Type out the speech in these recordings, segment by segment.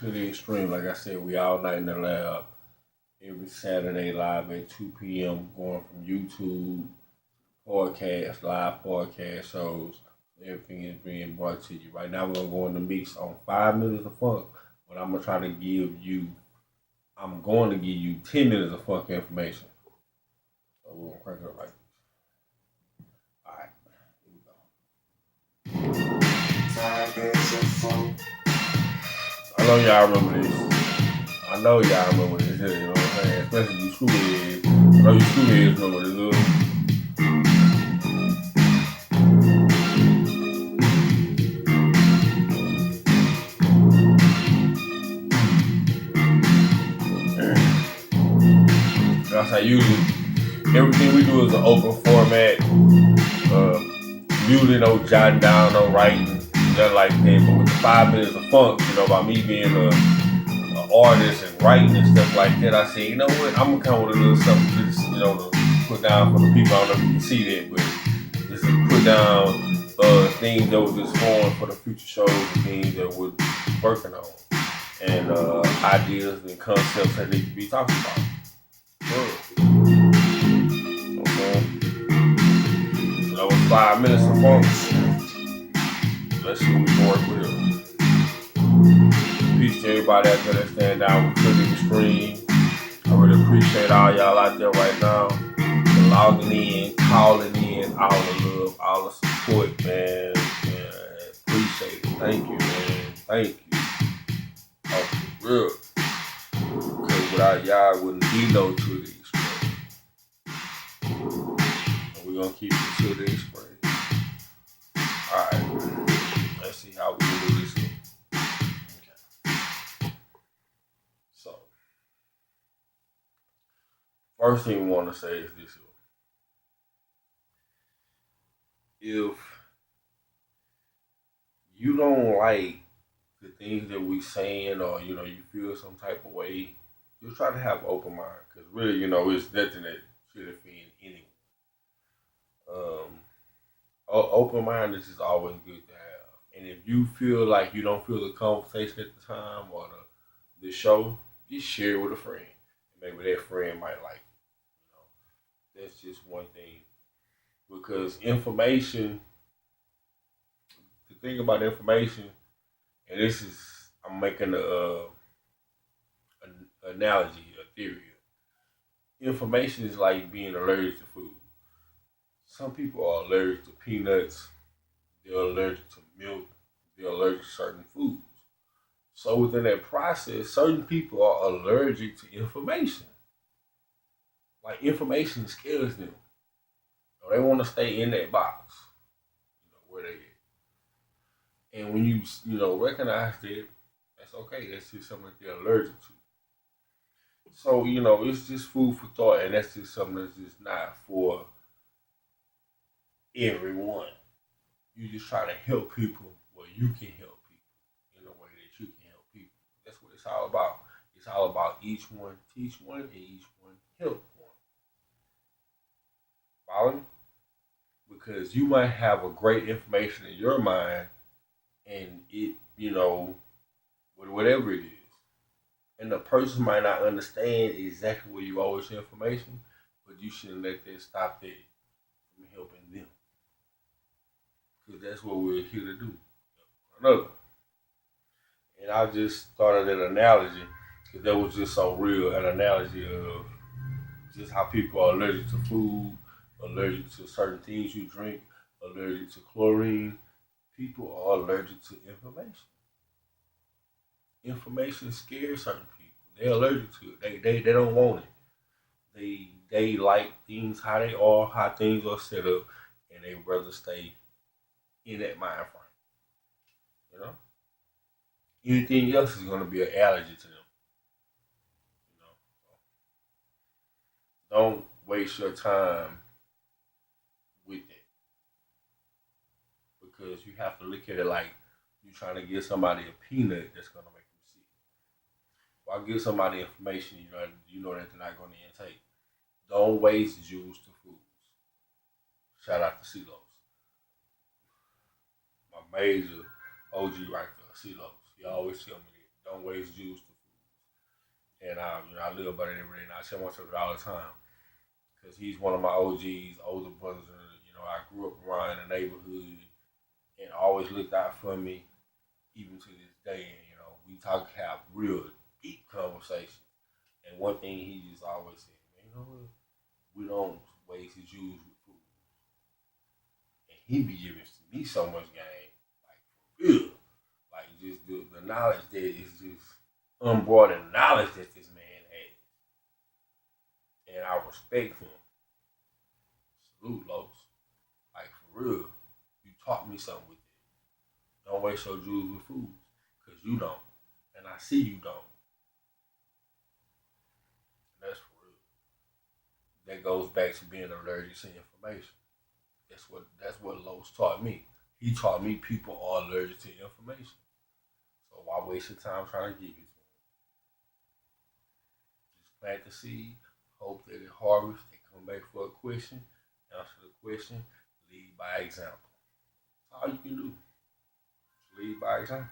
To the extreme. Like I said, we all night in the lab every Saturday live at 2 p.m. going from YouTube, podcast, live podcast shows. Everything is being brought to you. Right now we're gonna go in the mix on 5 minutes of funk, but I'm going to give you 10 minutes of funk information. So we're gonna crank it up like this. Alright, here we go. I know y'all remember this. I know y'all remember this, you know what I'm saying? Especially you school heads. I know you school heads remember this. Like I say, usually everything we do is an open format. Usually no jotting down, no writing, nothing like that. But with the 5 minutes of funk, by me being a artist and writing and stuff like that, I said, you know what, I'm gonna come with a little something just, to put down for the people. I don't know if you can see that, but just to put down things that were just formed for the future shows and things that we're working on. And ideas and concepts that need to be talked about. Okay. So that was 5 minutes of funk. Let's see what we can work with it. Peace to everybody out there that stand down with 2Dextreme. I really appreciate all y'all out there right now. Logging in, calling in, all the love, all the support, man. Appreciate it. Thank you, man. Thank you. Oh, for real. Because without y'all, it wouldn't be no 2Dextreme. And we're going to keep it 2Dextreme. Alright. Let's see how we can do this here. Okay. So, first thing we want to say is this here. If you don't like the things that we saying, or you feel some type of way, just try to have open mind, because really, it's nothing that should offend anyone. Open mind is just always good to have. And if you feel like you don't feel the conversation at the time or the show, just share it with a friend. Maybe that friend might like it. That's just one thing. Because information, the thing about information, and this is, I'm making an analogy, a theory. Information is like being allergic to food. Some people are allergic to peanuts, they're allergic to milk, they're allergic to certain foods. So within that process, certain people are allergic to information. Like information scares them. They want to stay in that box, where they at. And when you recognize that, that's okay. That's just something that they're allergic to. So it's just food for thought, and that's just something that's just not for everyone. You just try to help people where you can help people in a way that you can help people. That's what it's all about. It's all about each one teach one and each one help one. Follow me? Because you might have a great information in your mind, and it, whatever it is. And the person might not understand exactly where you always information, but you shouldn't let that stop that from helping them. Because that's what we're here to do. Another. And I just thought of that analogy because that was just so real, an analogy of just how people are allergic to food, allergic to certain things you drink, allergic to chlorine. People are allergic to information. Information scares certain people. They're allergic to it. They don't want it. They like things how they are, how things are set up, and they rather stay in that mind frame. You know, anything else is going to be an allergy to them. You know, don't waste your time with it because you have to look at it like you're trying to give somebody a peanut that's going to make them sick. If I give somebody information, you know that they're not going to intake. Don't waste juice to foods. Shout out to CeeLo's, my major OG right there, CeeLo's. He always tell me that. don't waste juice to food. And I live by that every day, and I tell myself it all the time because he's one of my OGs, older brothers. I grew up around in the neighborhood and always looked out for me, even to this day. And we have real deep conversations. And one thing he just always said, man, you know what? We don't waste his Jews with food. And he be giving me so much game, like for real. Like just the knowledge that is just unbroadened knowledge that this man has. And I respect him. Salute, Los. Like for real. You taught me something with it. Don't waste your Jews with food. Cause you don't. And I see you don't. And that's for real. That goes back to being allergic to information. That's what Los taught me. He taught me people are allergic to information. So why waste your time trying to give it to them? Just plant the seed, hope that it harvests, they come back for a question, answer the question, lead by example. That's all you can do. Just lead by example.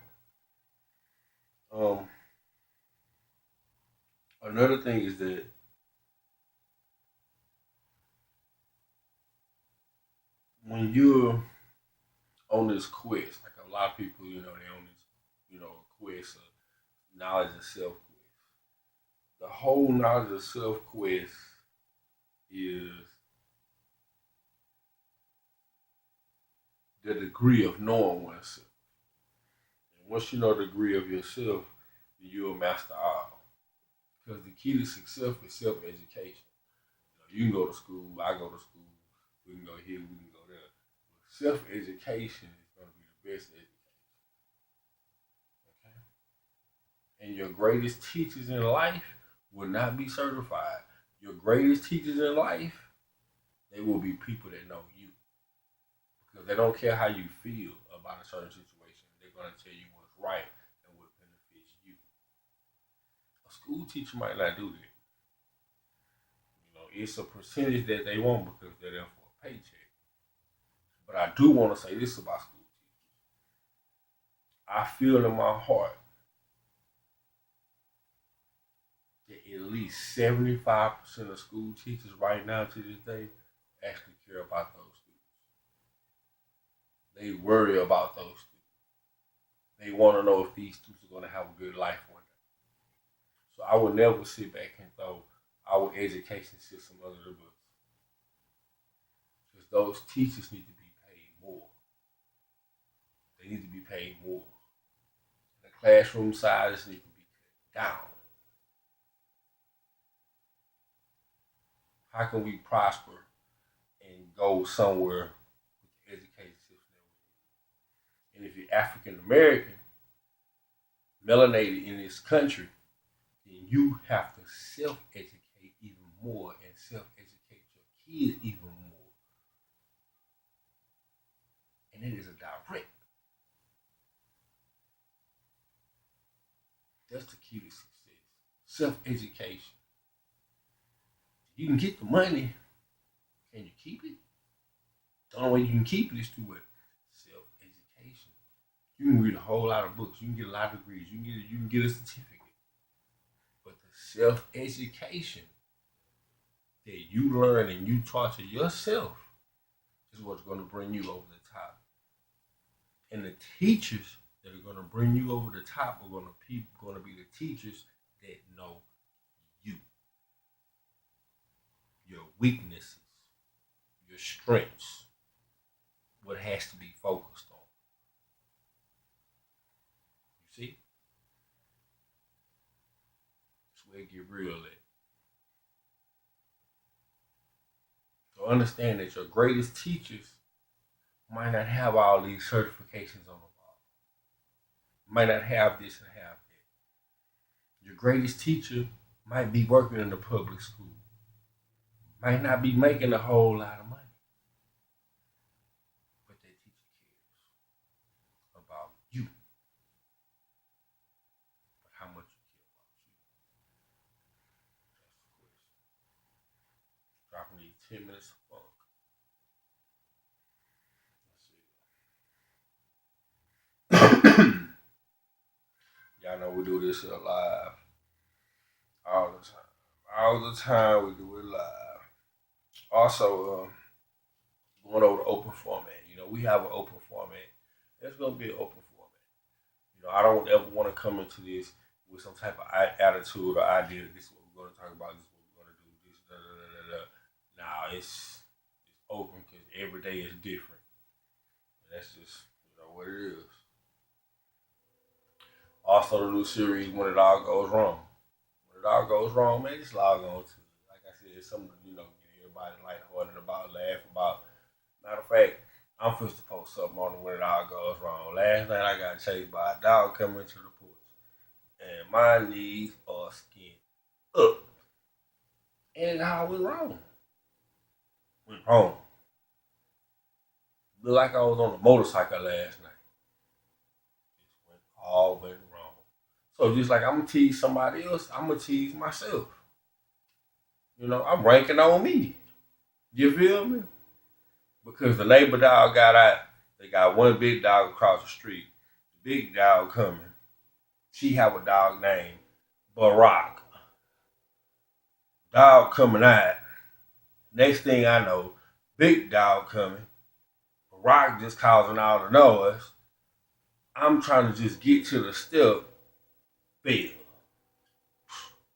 Um, Another thing is that when you're on this quest, like a lot of people, they on this, quest of knowledge of self quest. The whole knowledge of self quest is the degree of knowing oneself. And once you know the degree of yourself, then you'll master all. Because the key to success is self education. You can go to school, I go to school, we can go here, we can go there. Self education is going to be the best education. Okay? And your greatest teachers in life will not be certified. Your greatest teachers in life, they will be people that know you. Because they don't care how you feel about a certain situation. They're going to tell you what's right and what benefits you. A school teacher might not do that. It's a percentage that they want because they're there for a paycheck. But I do want to say this about school teachers. I feel in my heart that at least 75% of school teachers right now to this day actually care about those students. They worry about those students. They want to know if these students are going to have a good life one day. So I would never sit back and throw our education system under the bus. Because those teachers need to be paid more. They need to be paid more. The classroom sizes need to be cut down. How can we prosper and go somewhere with the education system that we need? And if you're African American, melanated in this country, then you have to self-educate even more and self-educate your kids even more. And it is a direct. That's the key to success. Self-education. You can get the money. Can you keep it? The only way you can keep it is through what? Self-education. You can read a whole lot of books. You can get a lot of degrees. You can get a certificate. But the self-education that you learn and you taught to yourself is what's going to bring you over the top. And the teachers that are going to bring you over the top are going to be the teachers that know you, your weaknesses, your strengths, what has to be focused on. You see? That's where it get real at. So understand that your greatest teachers might not have all these certifications on the wall. Might not have this and have that. Your greatest teacher might be working in the public school. Might not be making a whole lot of money. But that teacher cares about you. But how much you care about you. That's the question. Dropping these 10 minutes of funk. Y'all know we do this here live all the time. All the time we do it live. Also, going over the open format. We have an open format. It's gonna be an open format. I don't ever want to come into this with some type of attitude or idea. This is what we're gonna talk about. This is what we're gonna do. This da da da da da. Now it's open because every day is different. And that's just what it is. Also, the new series When It All Goes Wrong. When it all goes wrong, man, just log on to it. Like I said, it's something get everybody lighthearted about, laugh about. Matter of fact, I'm supposed to post something on when it all goes wrong. Last night I got chased by a dog coming to the porch, and my knees are skinned up. And how went wrong? Went wrong. Looked like I was on a motorcycle last night. All went wrong. So just like I'm gonna tease somebody else, I'm gonna tease myself. I'm ranking on me. You feel me? Because the neighbor dog got out. They got one big dog across the street. The big dog coming. She have a dog named Barack. Dog coming out. Next thing I know, big dog coming. Barack just causing all the noise. I'm trying to just get to the step. Fail.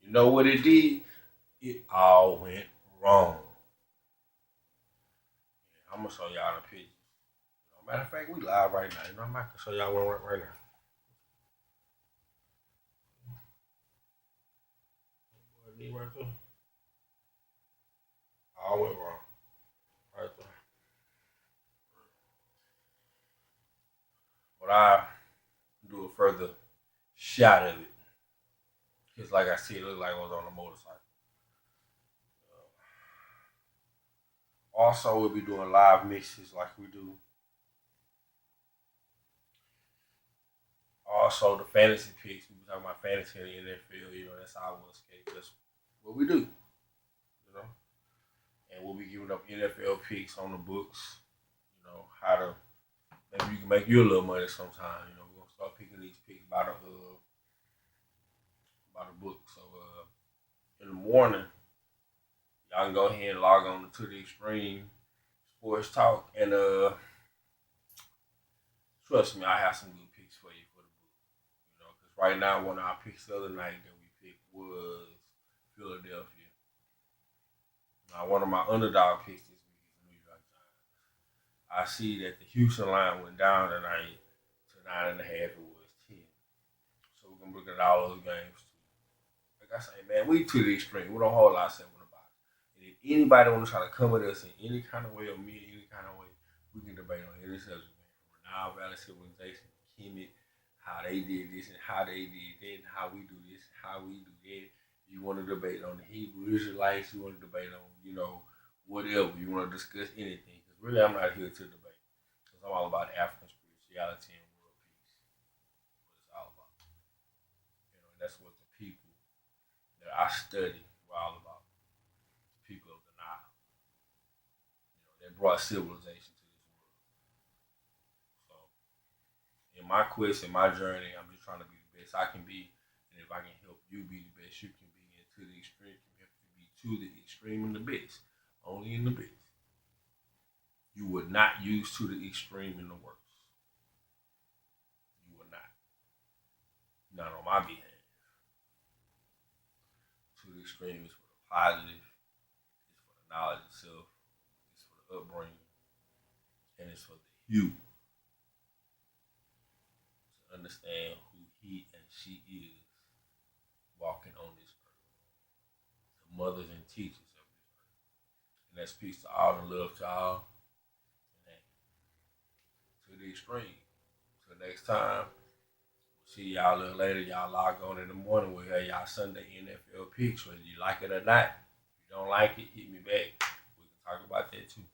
You know what it did? It all went wrong. I'm gonna show y'all the picture. Matter of fact, we live right now. I'm about to show y'all one right now. Right there. All went wrong. Right there. But I do a further shot of it. Because like I said, it looked like I was on a motorcycle. Also, we'll be doing live mixes like we do. Also, the fantasy picks. We be talking about fantasy in the NFL. That's our escape. That's what we do. And we'll be giving up NFL picks on the books. How to maybe you can make you a little money sometime. We're gonna start picking these picks by the book. So in the morning, y'all can go ahead and log on to the Extreme Sports Talk and trust me, I have some good picks for you for the book. Because right now one of our picks the other night that we picked was Philadelphia. Now one of my underdog picks this week is New York Giants. I see that the Houston line went down tonight to 9.5. It was 10. So we're gonna look at all those games too. Like I say, man, we to the extreme. We don't hold ourselves in the box. And if anybody want to try to come at us in any kind of way or me in any kind of way, we can debate on any subject, man. From Nile Valley civilization, Kemet, how they did this and how they did that, and how we do this, how we do that. You want to debate on the Hebrew Israelites, you want to debate on, whatever. You want to discuss anything. Because really, I'm not here to debate. Because I'm all about African spirituality and world peace. What it's all about. And that's what the people that I study were all about. The people of the Nile. That brought civilization to this world. So, in my quest, in my journey, I'm just trying to be the best I can be. And if I can help you be the best you can be, and to the extreme, can help you be to the extreme and the best. Only in the best. You would not use to the extreme in the worst. You would not. Not on my behalf. To the extreme is for the positive. It's for the knowledge itself. It's for the upbringing. And it's for the youth to understand who he and she is walking on this earth. The mothers and teachers of this earth. And that's peace to all and love to all. And to the extreme. Till next time. See y'all a little later. Y'all log on in the morning. We'll have y'all Sunday NFL picks. Whether you like it or not. If you don't like it, hit me back. We can talk about that too.